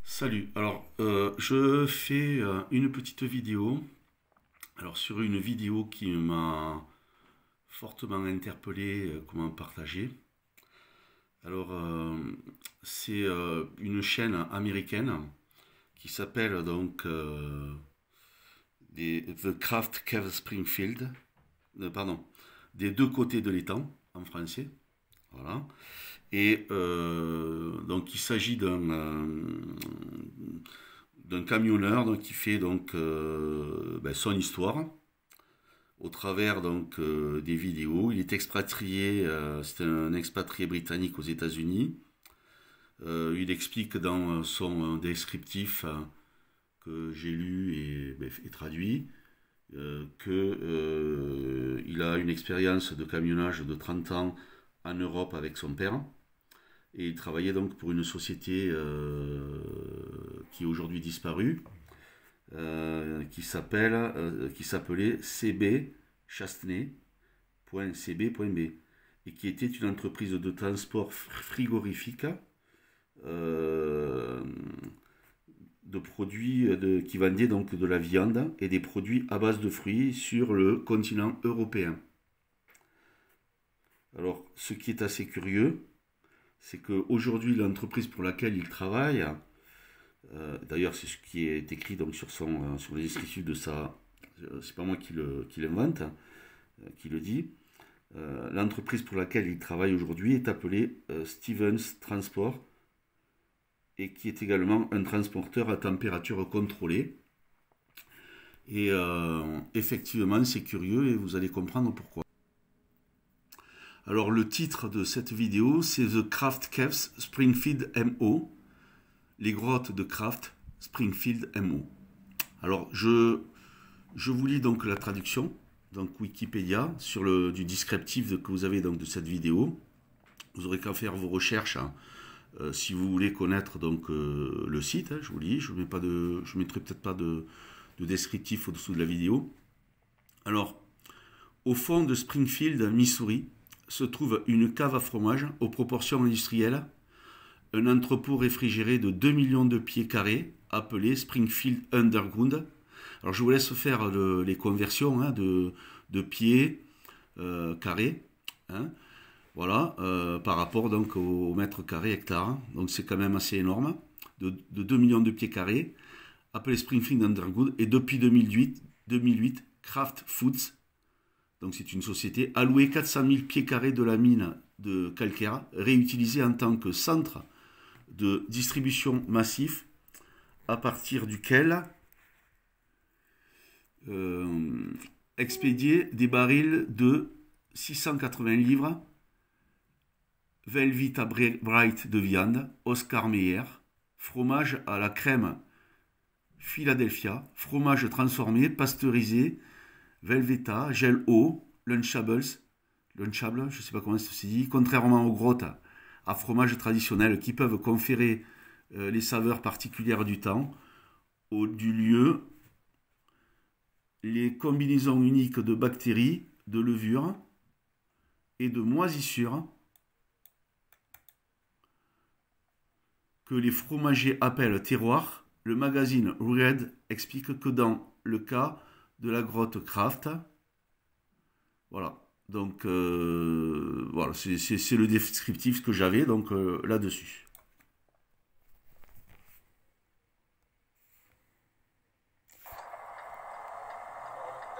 Salut, je fais une petite vidéo, sur une vidéo qui m'a fortement interpellé, comment partager. Alors c'est une chaîne américaine qui s'appelle The Craft Cave Springfield, pardon, des deux côtés de l'étang en français, voilà. Et donc il s'agit d'un camionneur qui fait son histoire au travers des vidéos. Il est expatrié, c'est un expatrié britannique aux États-Unis. Il explique dans son descriptif que j'ai lu et traduit qu'il a une expérience de camionnage de 30 ans en Europe avec son père. Et il travaillait donc pour une société qui est aujourd'hui disparue, qui s'appelait CB Chastney.cb.b et qui était une entreprise de transport frigorifique de produits qui vendait donc de la viande et des produits à base de fruits sur le continent européen. Alors, ce qui est assez curieux, c'est qu'aujourd'hui, l'entreprise pour laquelle il travaille, d'ailleurs, c'est ce qui est écrit donc, sur les descriptifs de ça, c'est pas moi qui l'invente, qui le dit. L'entreprise pour laquelle il travaille aujourd'hui est appelée Stevens Transport et qui est également un transporteur à température contrôlée. Et effectivement, c'est curieux et vous allez comprendre pourquoi. Alors le titre de cette vidéo, c'est The Craft Caves Springfield MO, les grottes de Craft Springfield MO. Alors je vous lis donc la traduction, donc Wikipédia, du descriptif que vous avez donc de cette vidéo. Vous aurez qu'à faire vos recherches si vous voulez connaître le site. Je vous lis, je mettrai peut-être pas de descriptif au-dessous de la vidéo. Alors, au fond de Springfield, Missouri, se trouve une cave à fromage aux proportions industrielles, un entrepôt réfrigéré de 2 millions de pieds carrés, appelé Springfield Underground. Alors je vous laisse faire les conversions de pieds carrés, hein, voilà, par rapport donc au mètre carré hectare. Donc c'est quand même assez énorme, de 2 millions de pieds carrés, appelé Springfield Underground, et depuis 2008 Kraft Foods, donc c'est une société, a loué 400 000 pieds carrés de la mine de calcaire, réutilisée en tant que centre de distribution massif, à partir duquel expédier des barils de 680 livres, Velveeta Bright de viande, Oscar Mayer, fromage à la crème Philadelphia, fromage transformé, pasteurisé, Velveeta, gel eau, Lunchable, je ne sais pas comment ça se dit, contrairement aux grottes à fromage traditionnel qui peuvent conférer les saveurs particulières du temps, du lieu, les combinaisons uniques de bactéries, de levures et de moisissures que les fromagers appellent terroir. Le magazine Red explique que dans le cas de la grotte Kraft, voilà, donc voilà, c'est le descriptif que j'avais là-dessus.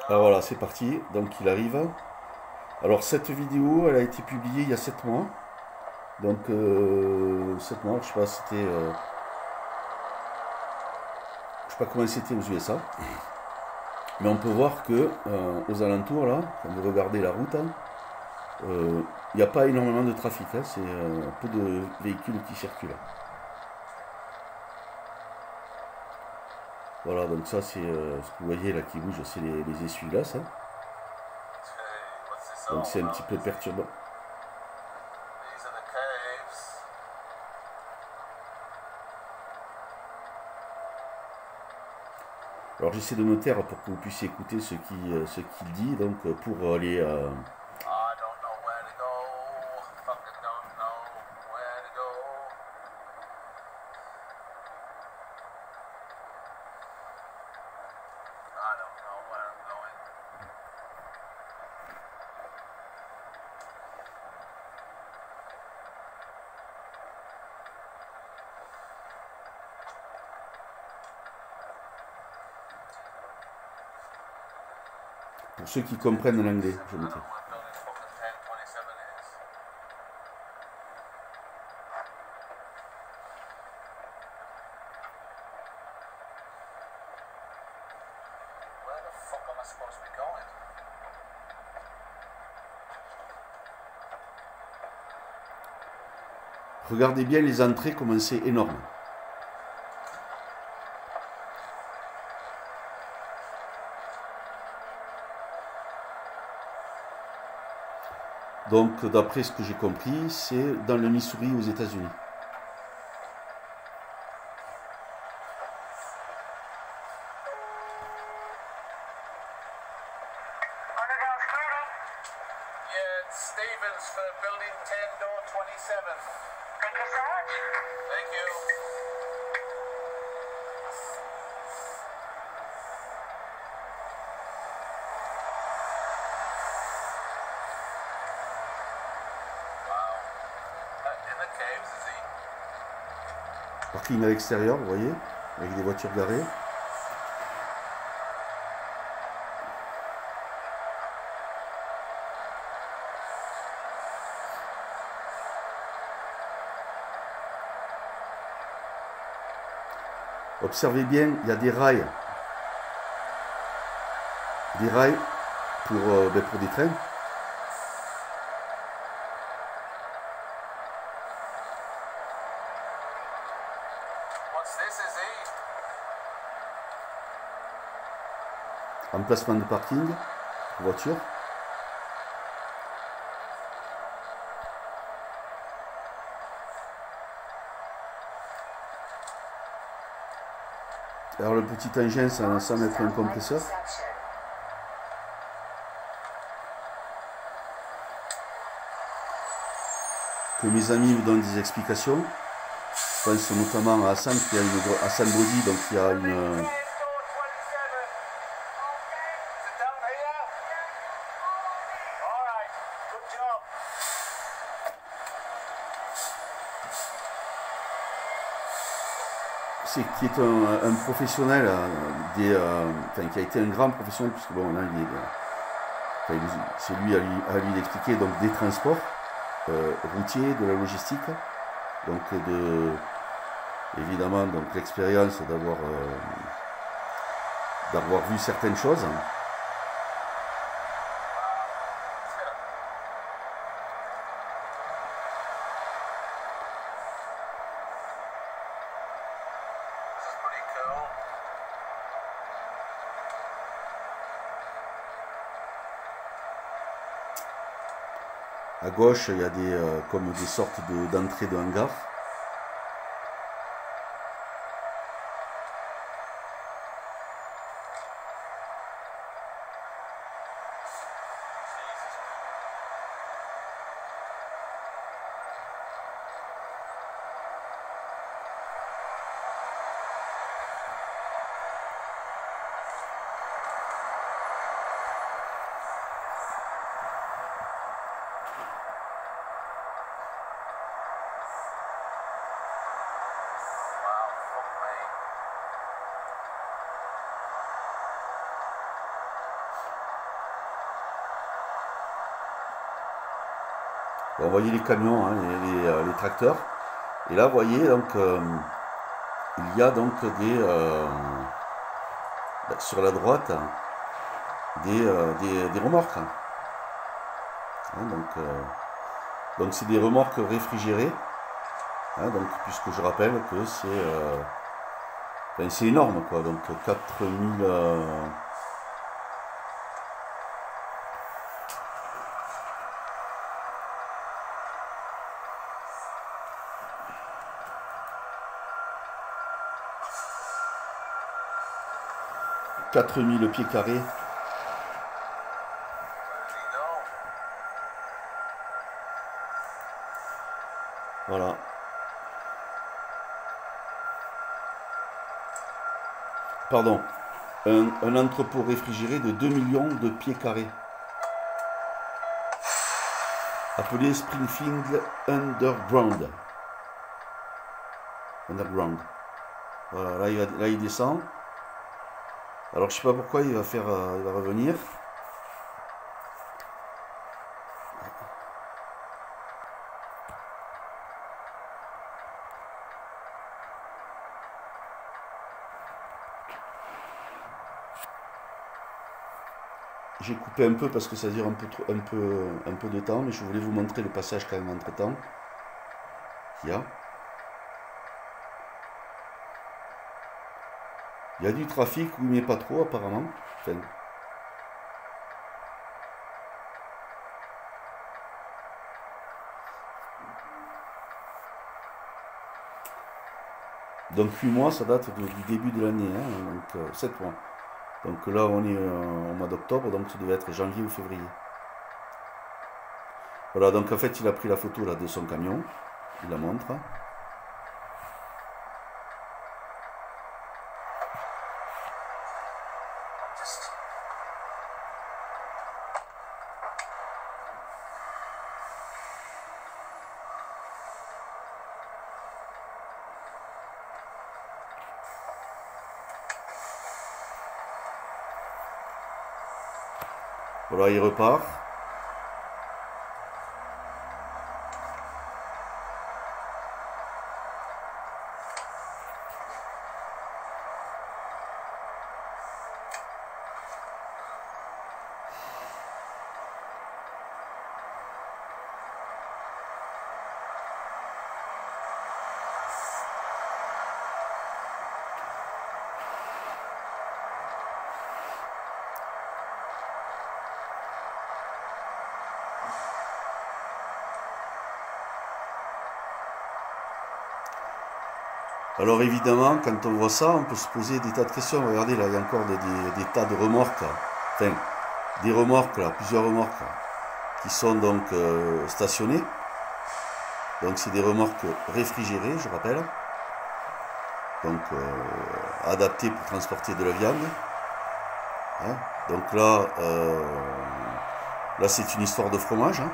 Alors voilà, c'est parti, donc il arrive. Alors cette vidéo, elle a été publiée il y a 7 mois. Donc 7 mois, je sais pas, je sais pas comment c'était aux USA. Mais on peut voir que aux alentours, là, quand vous regardez la route, il n'y a pas énormément de trafic. Hein, c'est peu de véhicules qui circulent. Voilà, donc ça, c'est ce que vous voyez là qui bouge, c'est les essuie-glaces. Hein. Donc c'est un petit peu perturbant. Alors j'essaie de me taire pour que vous puissiez écouter ce qu'il dit, donc pour aller Pour ceux qui comprennent l'anglais, je me tais. Regardez bien les entrées, comment c'est énorme. Donc, d'après ce que j'ai compris, c'est dans le Missouri aux États-Unis. Stevens for building 10, door 27. Thank you so much. Thank you. Wow. In the caves, is he? Parking à l'extérieur, vous voyez, avec des voitures garées. Observez bien, il y a des rails. Des rails pour des trains. What's this, is he? Emplacement de parking, voiture. Alors le petit engin, ça mettre un compresseur. Que mes amis me donnent des explications. Je pense notamment à Hassan, qui a une Hassan Body, donc il y a une. Qui est un professionnel, qui a été un grand professionnel, puisque bon, là, c'est lui à lui d'expliquer, donc des transports routiers, de la logistique, donc évidemment donc l'expérience d'avoir vu certaines choses. À gauche, il y a comme des sortes d'entrées de hangars. Bon, vous voyez les camions, hein, les tracteurs. Et là, vous voyez, donc, il y a donc sur la droite, des remorques. Hein, donc c'est des remorques réfrigérées. Hein, donc, puisque je rappelle que c'est énorme, quoi. Donc 4000. 4000 pieds carrés. Voilà. Pardon. un entrepôt réfrigéré de 2 millions de pieds carrés, appelé Springfield Underground. Voilà, là il descend. Alors je sais pas pourquoi il va revenir. J'ai coupé un peu parce que ça dure un peu de temps, mais je voulais vous montrer le passage quand même entre temps qu'il y a. Il y a du trafic, oui, mais pas trop apparemment. Enfin, donc 8 mois, ça date du début de l'année, hein, donc 7 mois. Donc là, on est au mois d'octobre, donc ça devait être janvier ou février. Voilà, donc en fait, il a pris la photo là de son camion, il la montre. Voilà, il repart. Alors évidemment, quand on voit ça, on peut se poser des tas de questions. Regardez, là, il y a encore des tas de remorques. Enfin, des remorques, là, plusieurs remorques, là, qui sont donc stationnées. Donc c'est des remorques réfrigérées, je rappelle. Donc adaptées pour transporter de la viande. Hein. Donc là, là c'est une histoire de fromage. Hein.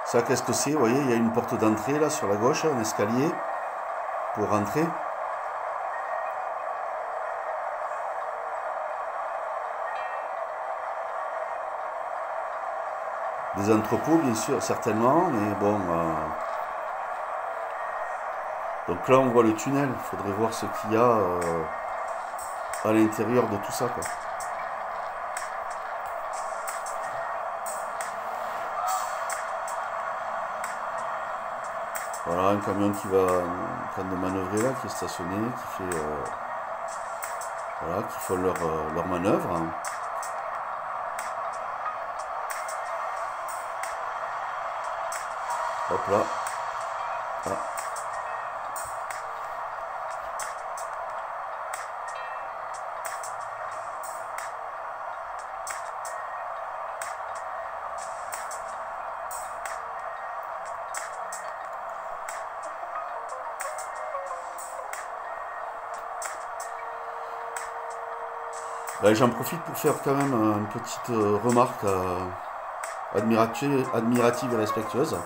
Ça, qu'est-ce que c'est? Vous voyez, il y a une porte d'entrée là sur la gauche, un escalier pour rentrer. Des entrepôts, bien sûr, certainement, mais bon. Donc là, on voit le tunnel. Il faudrait voir ce qu'il y a à l'intérieur de tout ça, quoi. Voilà, un camion qui va en train de manœuvrer là, qui est stationné, qui fait, voilà, qui font leur manœuvre. Hein. Hop là. Ah. Ben, j'en profite pour faire quand même une petite remarque admirative et respectueuse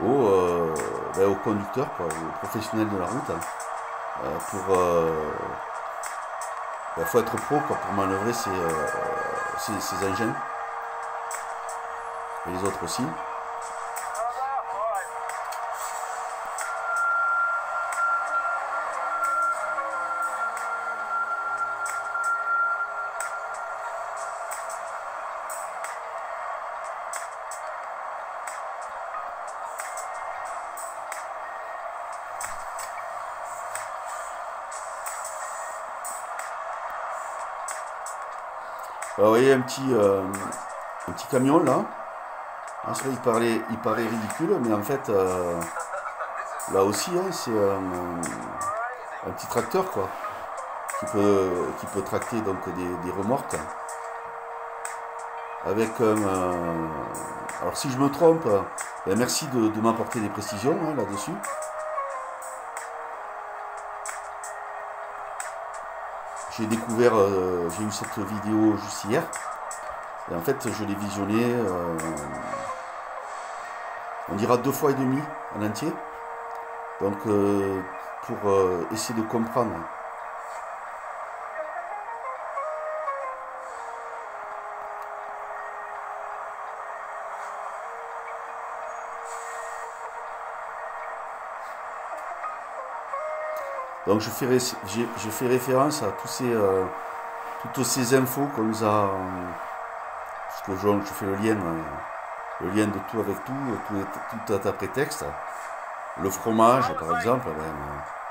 aux conducteurs, quoi, aux professionnels de la route. Hein. Faut être pro, quoi, pour manœuvrer ces engins. Et les autres aussi. Alors, vous voyez un petit camion là. Ah, ça, il paraît ridicule, mais en fait, Là aussi, hein, c'est un petit tracteur, quoi, qui peut tracter donc des remorques. Avec alors si je me trompe, ben merci de m'apporter des précisions hein, là-dessus. J'ai découvert, j'ai eu cette vidéo juste hier. Et en fait, je l'ai visionnée, on dira 2 fois et demi en entier. Donc, pour essayer de comprendre. Donc, je fais référence à toutes ces infos qu'on nous a. Parce que je fais le lien de tout avec tout est à prétexte. Le fromage, par exemple, ben,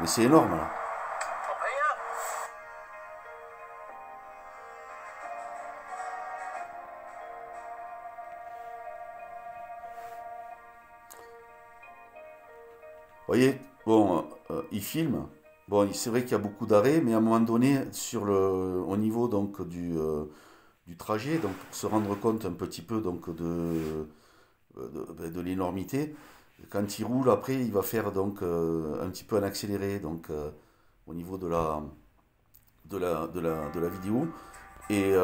mais c'est énorme là. Vous voyez, bon, il filme. Bon, c'est vrai qu'il y a beaucoup d'arrêts, mais à un moment donné, au niveau donc du trajet, donc pour se rendre compte un petit peu donc de l'énormité, quand il roule après, il va faire donc un petit peu un accéléré donc au niveau de la vidéo. Et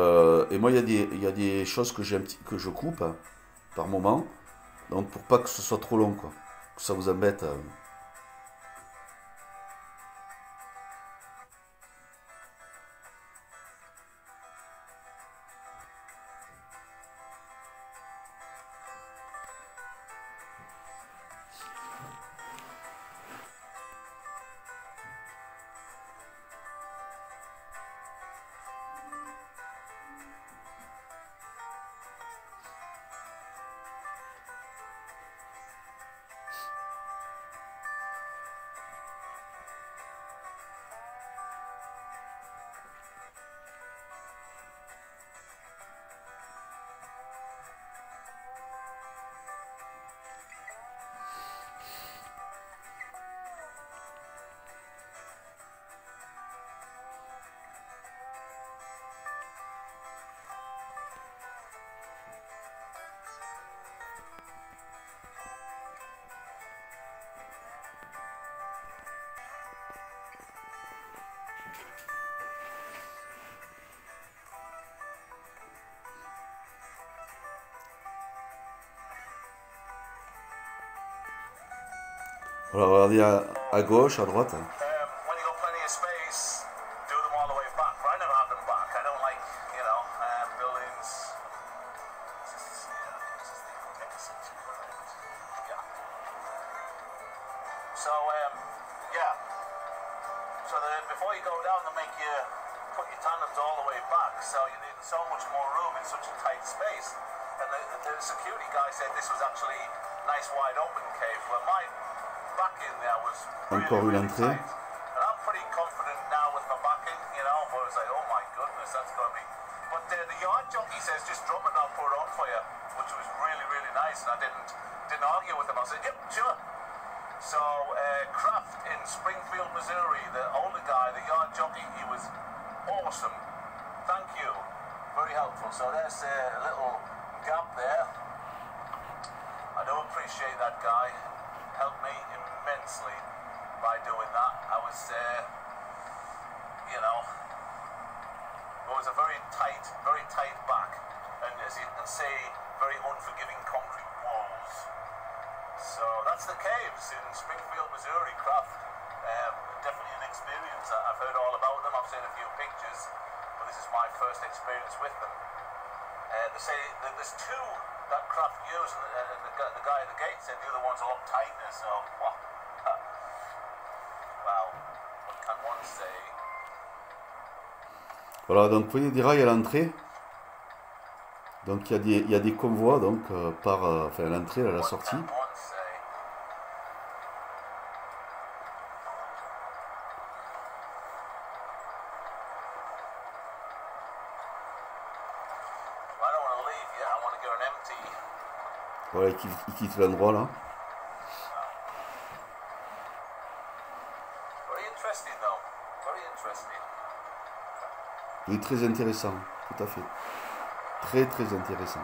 moi, il y a des choses que je coupe hein, par moment, donc pour pas que ce soit trop long, quoi, que ça vous embête. Voilà, regardez à gauche, à droite. When you got plenty of space, do them all the way back. But I never have them back. I don't like, buildings. Yeah. So, yeah. So before you go down, they make you put your tandems all the way back. So you need so much more room in such a tight space. And the security guy said this was actually nice wide open cave. Well, my back in there was Encore une really entrée. tight. And I'm pretty confident now with my back in, but it's like, oh my goodness, that's going to be. But the yard jockey says just drop it and I'll put it on for you, which was really, really nice. And I didn't argue with him. I said, yep, sure. So, Kraft in Springfield, Missouri, the older guy, the yard jockey, he was awesome. Thank you. Very helpful. So there's a little gap there. I do appreciate that guy. Helped me immensely by doing that. I was, it was a very tight back. And as you can see, very unforgiving concrete walls. So that's the caves in Springfield, Missouri, Kraft. Definitely an experience. I've heard all about them. I've seen a few pictures, but this is my first experience with them. They say that there's two that Kraft used, and the guy at the gate said the other one's a lot tighter. So, wow. What can one say? Voilà, donc vous voyez des rails à l'entrée. Donc il y a des convois donc à l'entrée, à la sortie. Voilà, il quitte l'endroit là. Oui, très intéressant, tout à fait. Très très intéressant.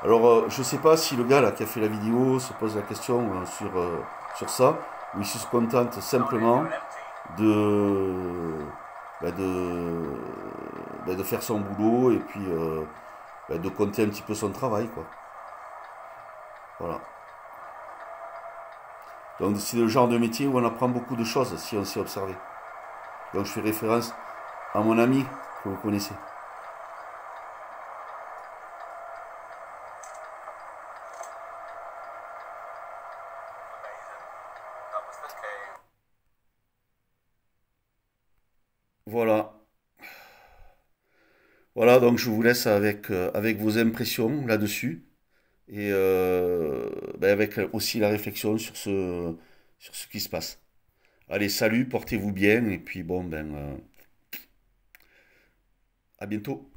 Alors, je sais pas si le gars là qui a fait la vidéo se pose la question sur ça, ou il se contente Down here, simplement you're empty. de, bah, de faire son boulot et puis bah, de compter un petit peu son travail, quoi. Voilà. Donc, c'est le genre de métier où on apprend beaucoup de choses si on sait observer. Donc, je fais référence à mon ami que vous connaissez. Amazing. That was the cave. Voilà. Voilà, donc je vous laisse avec vos impressions là-dessus et ben avec aussi la réflexion sur ce qui se passe. Allez, salut, portez-vous bien et puis bon, ben, à bientôt.